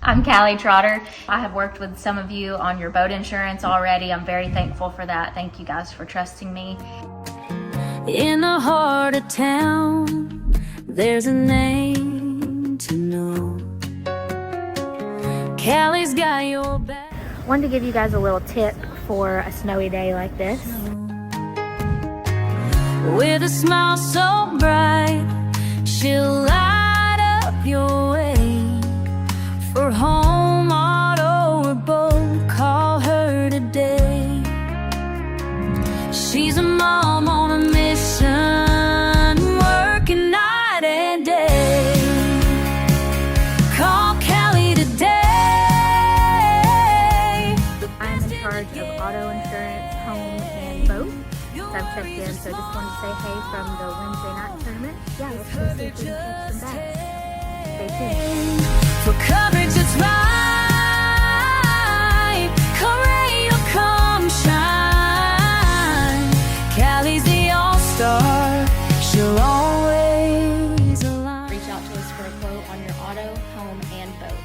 I'm Cali Trotter. I have worked with some of you on your boat insurance already. I'm very thankful for that. Thank you guys for trusting me. In the heart of town, there's a name to know. Cali's got your back. Wanted to give you guys a little tip for a snowy day like this. With a smile so bright, she'll light up your way. For home, auto, or boat, call her today. She's a mom on a mission, working night and day. Call Cali today. I'm in charge of auto insurance, home, and boat. So I've checked in, so just wanted to say hey from the Wednesday night tournament. Yeah, let's go see if we can catch some bass. Stay tuned. For coverage that's right, come rain or come shine, Cali's the all-star, she'll always align. Reach out to us for a quote on your auto, home, and boat.